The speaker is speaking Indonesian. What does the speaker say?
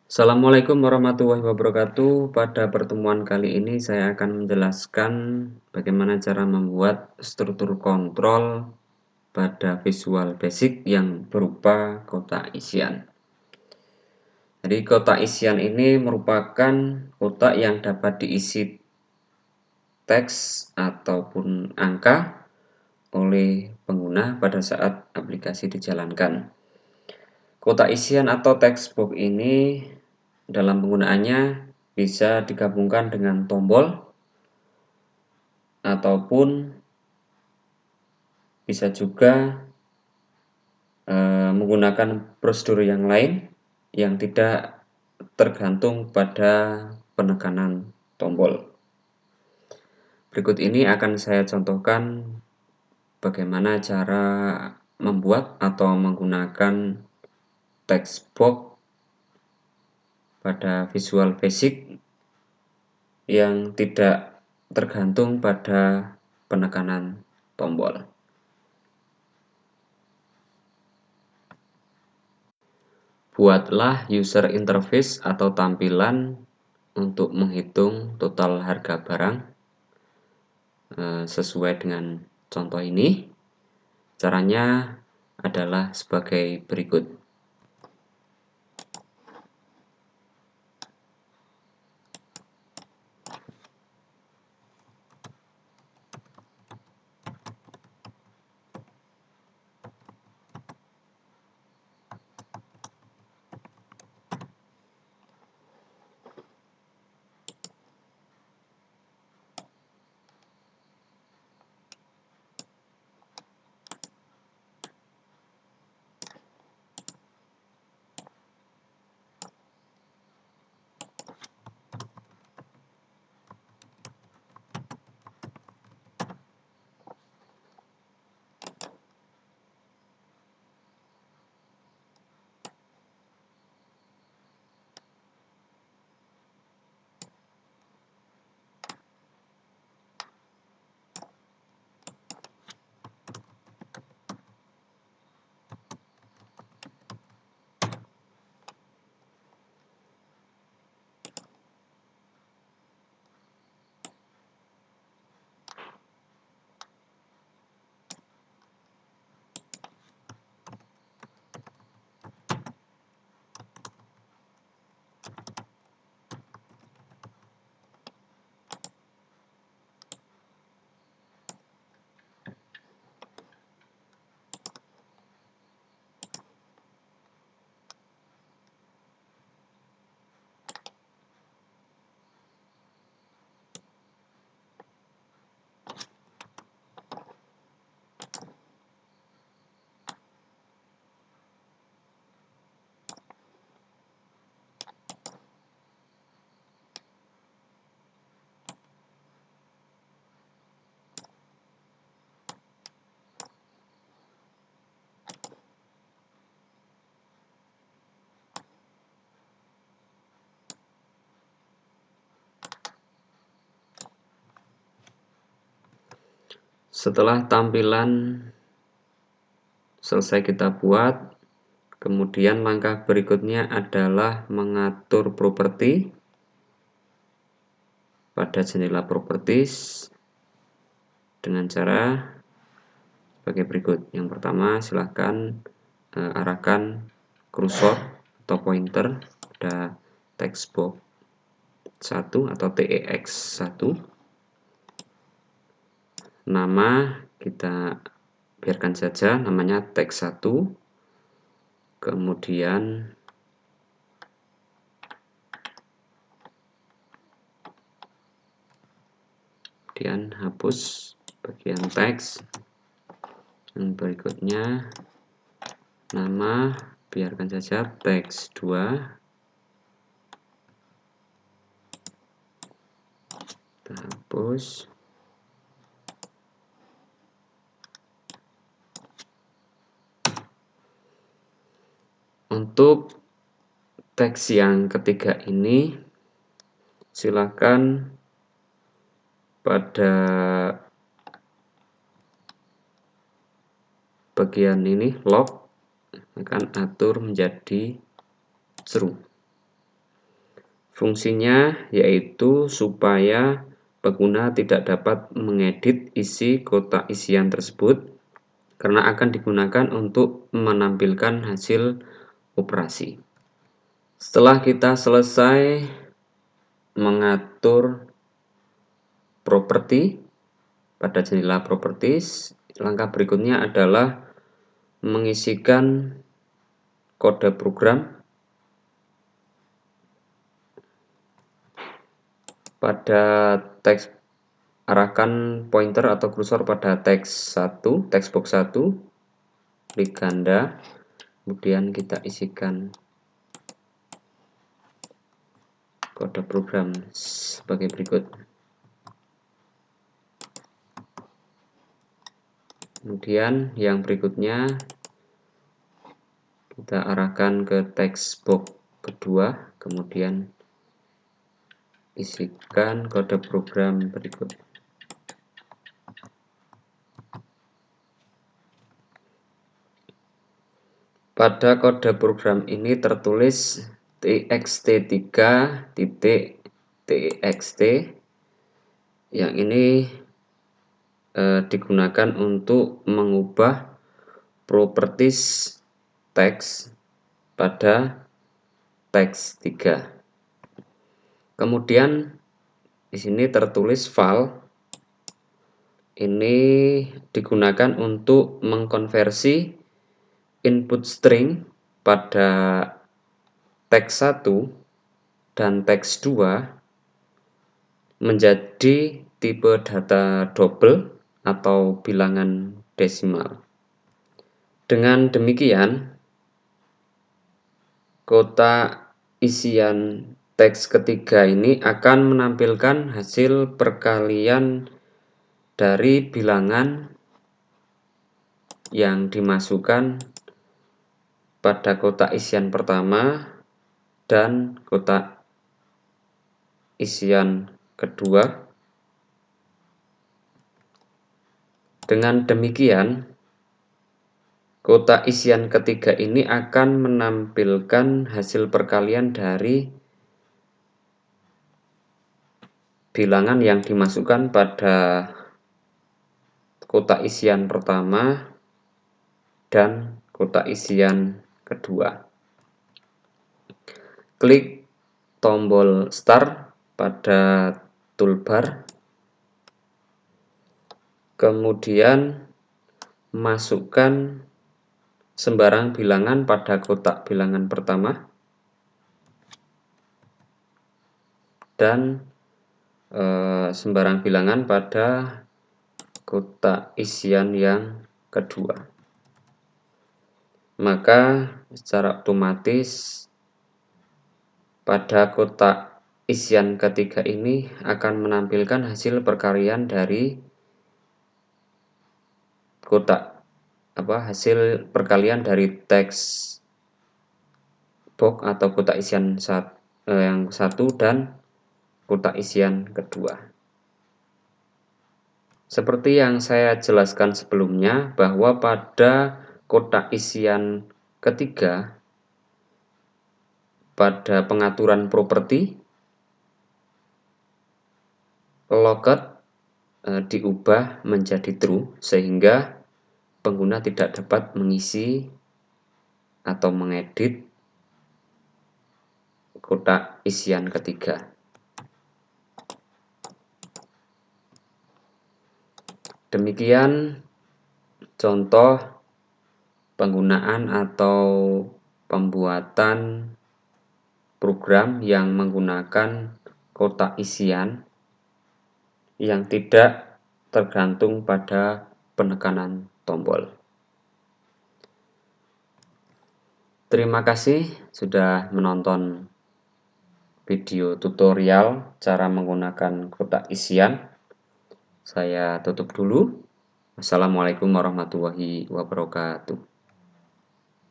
Assalamualaikum warahmatullahi wabarakatuh. Pada pertemuan kali ini saya akan menjelaskan bagaimana cara membuat struktur kontrol pada Visual Basic yang berupa kotak isian. Jadi kotak isian ini merupakan kotak yang dapat diisi teks ataupun angka oleh pengguna pada saat aplikasi dijalankan. Kotak isian atau text box ini dalam penggunaannya bisa digabungkan dengan tombol ataupun bisa juga menggunakan prosedur yang lain yang tidak tergantung pada penekanan tombol. Berikut ini akan saya contohkan bagaimana cara membuat atau menggunakan text box pada Visual Basic yang tidak tergantung pada penekanan tombol. Buatlah user interface atau tampilan untuk menghitung total harga barang sesuai dengan contoh ini. Caranya adalah sebagai berikut. Setelah tampilan selesai kita buat, kemudian langkah berikutnya adalah mengatur properti pada jendela properties dengan cara sebagai berikut. Yang pertama, silahkan arahkan kursor atau pointer pada text box 1 atau TEX1. Nama kita biarkan saja namanya text1. Kemudian hapus bagian teks. Yang berikutnya nama biarkan saja text2. Kita hapus. Untuk teks yang ketiga ini silakan pada bagian ini log akan atur menjadi true. Fungsinya yaitu supaya pengguna tidak dapat mengedit isi kotak isian tersebut karena akan digunakan untuk menampilkan hasil operasi. Setelah kita selesai mengatur properti pada jendela properties, langkah berikutnya adalah mengisikan kode program pada teks. Arahkan pointer atau kursor pada teks box 1, klik ganda, kemudian kita isikan kode program sebagai berikut. Kemudian yang berikutnya kita arahkan ke teks box kedua, kemudian isikan kode program berikut. Pada kode program ini tertulis txt3.txt yang ini digunakan untuk mengubah properties teks pada teks 3. Kemudian di sini tertulis file. Ini digunakan untuk mengkonversi input string pada teks 1 dan teks 2 menjadi tipe data double atau bilangan desimal. Dengan demikian, kotak isian teks ketiga ini akan menampilkan hasil perkalian dari bilangan yang dimasukkan pada kotak isian pertama dan kotak isian kedua. Dengan demikian, kotak isian ketiga ini akan menampilkan hasil perkalian dari bilangan yang dimasukkan pada kotak isian pertama dan kotak isian kedua. Klik tombol Start pada toolbar, kemudian masukkan sembarang bilangan pada kotak bilangan pertama dan sembarang bilangan pada kotak isian yang kedua. Maka secara otomatis pada kotak isian ketiga ini akan menampilkan hasil perkalian dari hasil perkalian dari teks box atau kotak isian yang satu dan kotak isian kedua. Seperti yang saya jelaskan sebelumnya, bahwa pada kotak isian ketiga, pada pengaturan properti, locket diubah menjadi true sehingga pengguna tidak dapat mengisi atau mengedit kotak isian ketiga. Demikian contoh penggunaan atau pembuatan program yang menggunakan kotak isian yang tidak tergantung pada penekanan tombol. Terima kasih sudah menonton video tutorial cara menggunakan kotak isian. Saya tutup dulu. Wassalamualaikum warahmatullahi wabarakatuh.